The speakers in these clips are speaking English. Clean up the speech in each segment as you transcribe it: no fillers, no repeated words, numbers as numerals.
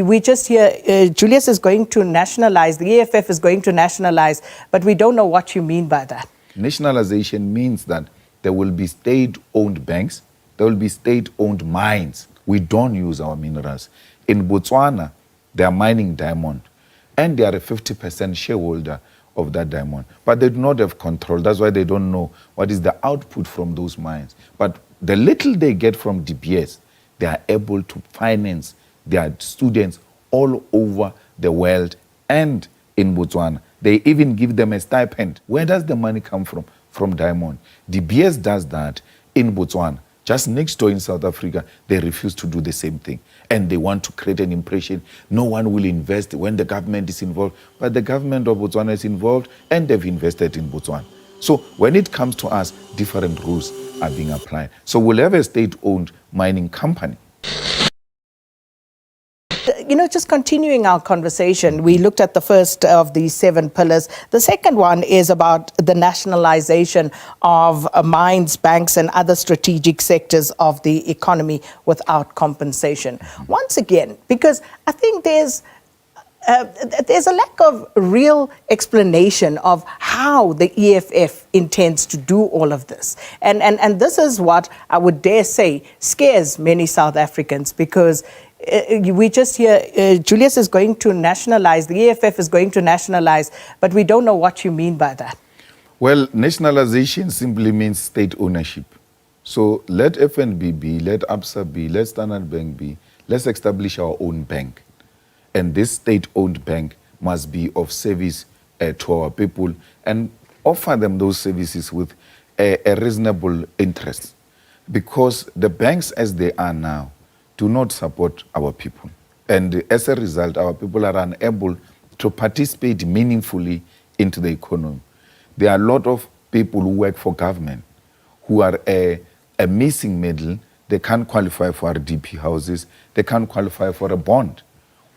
We just hear Julius is going to nationalize, the EFF is going to nationalize, but we don't know what you mean by that. Nationalization means that there will be state-owned banks, there will be state-owned mines. We don't use our minerals. In Botswana, they are mining diamond, and they are a 50% shareholder of that diamond. But they do not have control. That's why they don't know what is the output from those mines. But the little they get from DBS, they are able to finance their students all over the world and in Botswana. They even give them a stipend. Where does the money come from? From diamond. DBS does that in Botswana. Just next door in South Africa, they refuse to do the same thing. And they want to create an impression no one will invest when the government is involved. But the government of Botswana is involved and they've invested in Botswana. So when it comes to us, different rules are being applied. So we'll have a state-owned mining company. You know, just continuing our conversation, we looked at the first of the 7 pillars. The second one is about the nationalization of mines, banks, and other strategic sectors of the economy without compensation. Once again, because I think there's a lack of real explanation of how the EFF intends to do all of this. And this is what I would dare say scares many South Africans, because we just hear Julius is going to nationalize, the EFF is going to nationalize, but we don't know what you mean by that. Well, nationalization simply means state ownership. So let FNB be, let ABSA be, let Standard Bank be, let's establish our own bank. And this state-owned bank must be of service to our people and offer them those services with a reasonable interest. Because the banks as they are now do not support our people. And as a result, our people are unable to participate meaningfully into the economy. There are a lot of people who work for government who are a missing middle. They can't qualify for RDP houses. They can't qualify for a bond.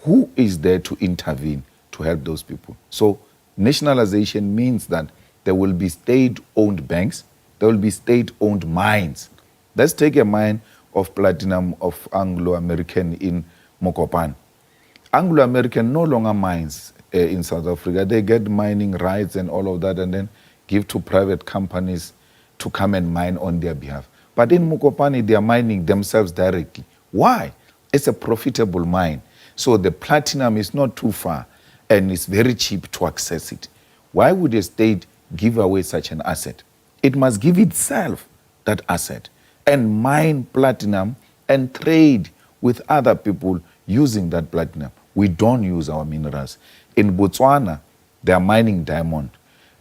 Who is there to intervene to help those people? So nationalization means that there will be state-owned banks, there will be state-owned mines. Let's take a mine of platinum of Anglo-American in Mokopane. Anglo-American no longer mines in South Africa. They get mining rights and all of that and then give to private companies to come and mine on their behalf. But in Mokopane, they are mining themselves directly. Why? It's a profitable mine. So the platinum is not too far and it's very cheap to access it. Why would a state give away such an asset? It must give itself that asset and mine platinum and trade with other people using that platinum. We don't use our minerals. In Botswana, they are mining diamond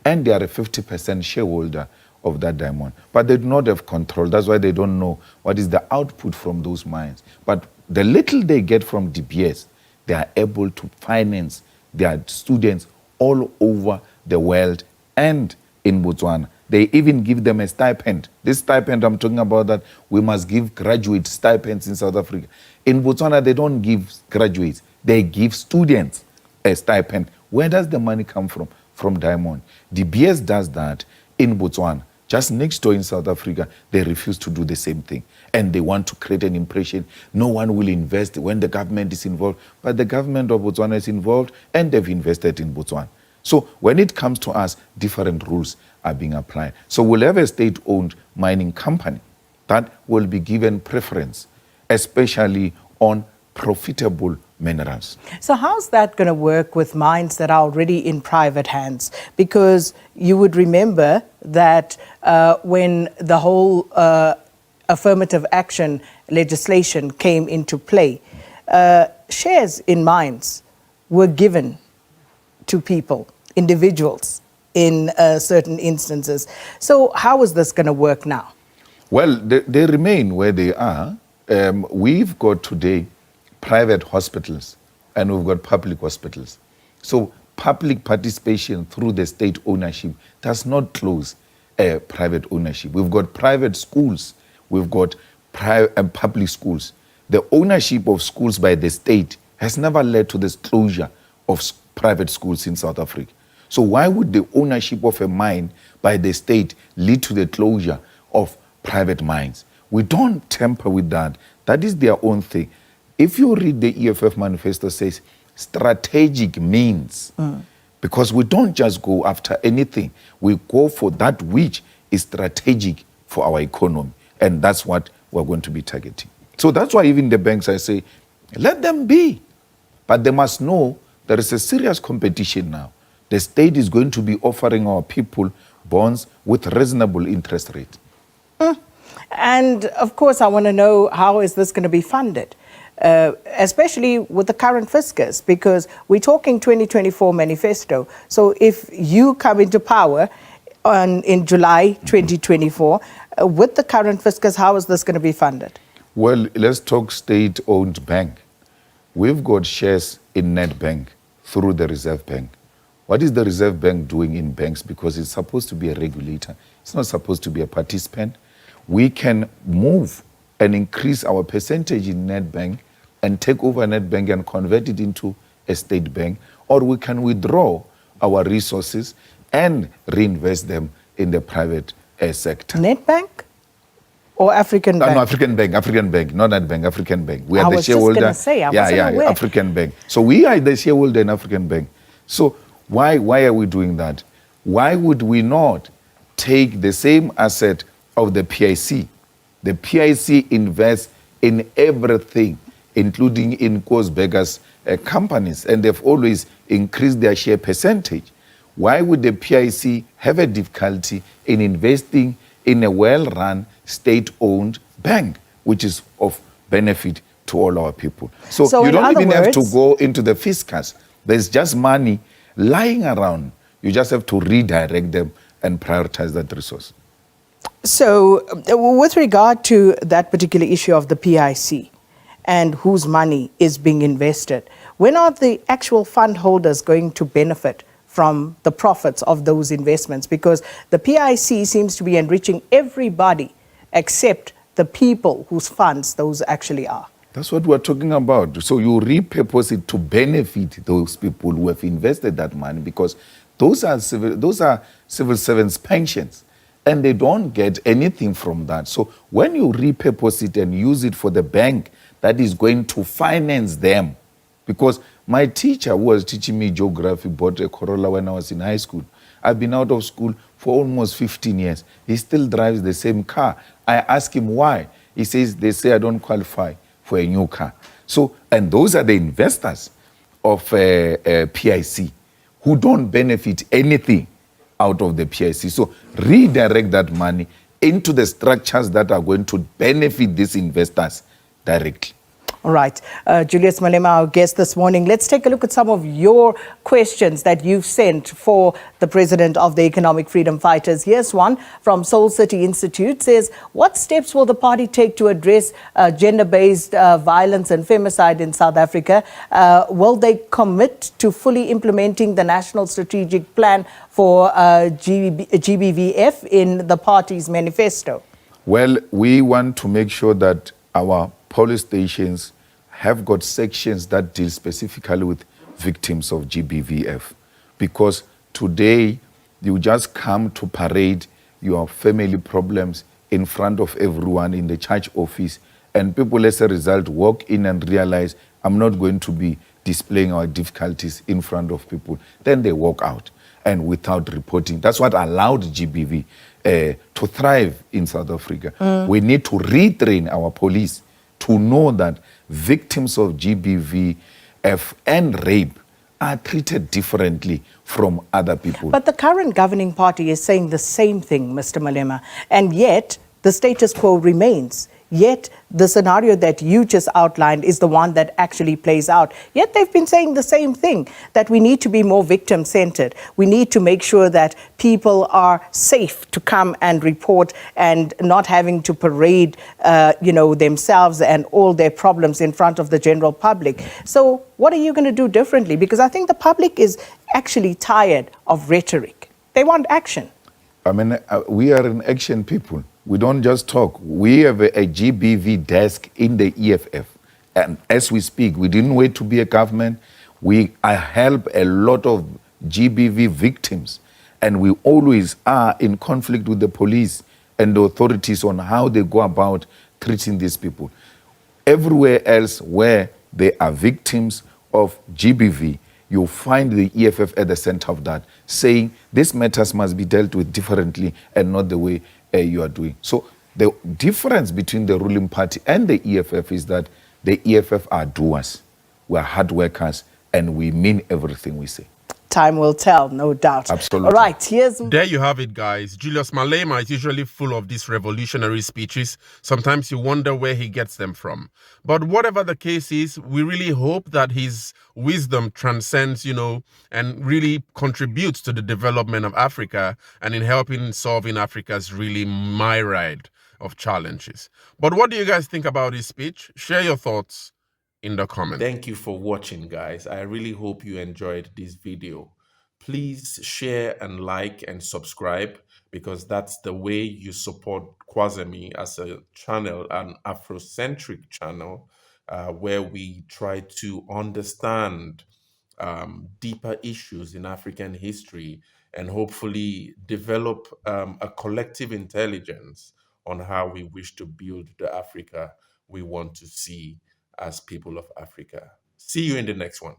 and they are a 50% shareholder of that diamond. But they do not have control. That's why they don't know what is the output from those mines. But the little they get from DBS, they are able to finance their students all over the world and in Botswana. They even give them a stipend. This stipend I'm talking about, that we must give graduate stipends in South Africa. In Botswana, they don't give graduates. They give students a stipend. Where does the money come from? From diamond. DBS does that in Botswana. Just next door in South Africa, they refuse to do the same thing. And they want to create an impression no one will invest when the government is involved. But the government of Botswana is involved and they've invested in Botswana. So when it comes to us, different rules are being applied. So we'll have a state-owned mining company that will be given preference, especially on profitable minerals. So how's that going to work with mines that are already in private hands? Because you would remember that when the whole affirmative action legislation came into play, shares in mines were given to people, individuals, in certain instances. So how is this going to work now? Well, they remain where they are. We've got today private hospitals and we've got public hospitals. So public participation through the state ownership does not close private ownership. We've got private schools, we've got public schools. The ownership of schools by the state has never led to the closure of private schools in South Africa. So why would the ownership of a mine by the state lead to the closure of private mines? We don't tamper with that. That is their own thing. If you read the EFF manifesto, says strategic means, because we don't just go after anything. We go for that which is strategic for our economy. And that's what we're going to be targeting. So that's why even the banks, I say, let them be. But they must know there is a serious competition now. The state is going to be offering our people bonds with reasonable interest rate. And of course, I want to know, how is this going to be funded? Especially with the current fiscus, because we're talking 2024 manifesto. So if you come into power in July 2024, with the current fiscus, how is this going to be funded? Well, let's talk state-owned bank. We've got shares in Nedbank through the Reserve Bank. What is the Reserve Bank doing in banks? Because it's supposed to be a regulator. It's not supposed to be a participant. We can move and increase our percentage in Nedbank and take over Nedbank and convert it into a state bank, or we can withdraw our resources and reinvest them in the private sector. Nedbank or African Bank? No, African Bank, not Nedbank, African Bank. We are the shareholder. I was just going to say, I wasn't aware. African Bank. So we are the shareholder in African Bank. So why are we doing that? Why would we not take the same asset of the PIC? The PIC invests in everything, including in Koosberger's companies, and they've always increased their share percentage. Why would the PIC have a difficulty in investing in a well-run, state-owned bank, which is of benefit to all our people? So you don't even have to go into the fiscus. There's just money lying around. You just have to redirect them and prioritize that resource. So with regard to that particular issue of the PIC and whose money is being invested, when are the actual fund holders going to benefit from the profits of those investments? Because the PIC seems to be enriching everybody except the people whose funds those actually are. That's what we're talking about. So you repurpose it to benefit those people who have invested that money, because those are civil servants' pensions, and they don't get anything from that. So when you repurpose it and use it for the bank that is going to finance them, because my teacher who was teaching me geography bought a Corolla when I was in high school. I've been out of school for almost 15 years. He still drives the same car. I ask him why. He says, they say I don't qualify for a new car. So, and those are the investors of PIC who don't benefit anything out of the PIC. So redirect that money into the structures that are going to benefit these investors directly. All right. Julius Malema, our guest this morning. Let's take a look at some of your questions that you've sent for the president of the Economic Freedom Fighters. Here's one from Soul City Institute. Says, what steps will the party take to address gender-based violence and femicide in South Africa? Will they commit to fully implementing the National Strategic Plan for GBVF in the party's manifesto? Well, we want to make sure that our police stations have got sections that deal specifically with victims of GBVF. Because today, you just come to parade your family problems in front of everyone in the church office, and people as a result walk in and realize, I'm not going to be displaying our difficulties in front of people. Then they walk out, and without reporting. That's what allowed GBV to thrive in South Africa. We need to retrain our police to know that victims of GBVF and rape are treated differently from other people. But the current governing party is saying the same thing, Mr. Malema, and yet the status quo remains. Yet the scenario that you just outlined is the one that actually plays out. Yet they've been saying the same thing, that we need to be more victim-centered. We need to make sure that people are safe to come and report and not having to parade, themselves and all their problems in front of the general public. So what are you going to do differently? Because I think the public is actually tired of rhetoric. They want action. I mean, we are an action people. We don't just talk. We have a GBV desk in the EFF. And as we speak, we didn't wait to be a government. I help a lot of GBV victims. And we always are in conflict with the police and the authorities on how they go about treating these people. Everywhere else where they are victims of GBV, you'll find the EFF at the center of that, saying these matters must be dealt with differently and not the way you are doing. So the difference between the ruling party and the EFF is that the EFF are doers, we are hard workers, and we mean everything we say. Time will tell, no doubt. Absolutely. All right, here's... There you have it, guys. Julius Malema is usually full of these revolutionary speeches. Sometimes you wonder where he gets them from. But whatever the case is, we really hope that his wisdom transcends, and really contributes to the development of Africa and in helping solving Africa's really myriad of challenges. But what do you guys think about his speech? Share your thoughts in the comments. Thank you for watching, guys. I really hope you enjoyed this video. Please share and like and subscribe, because that's the way you support Kwazemi as a channel, an Afrocentric channel, where we try to understand deeper issues in African history and hopefully develop a collective intelligence on how we wish to build the Africa we want to see as people of Africa. See you in the next one.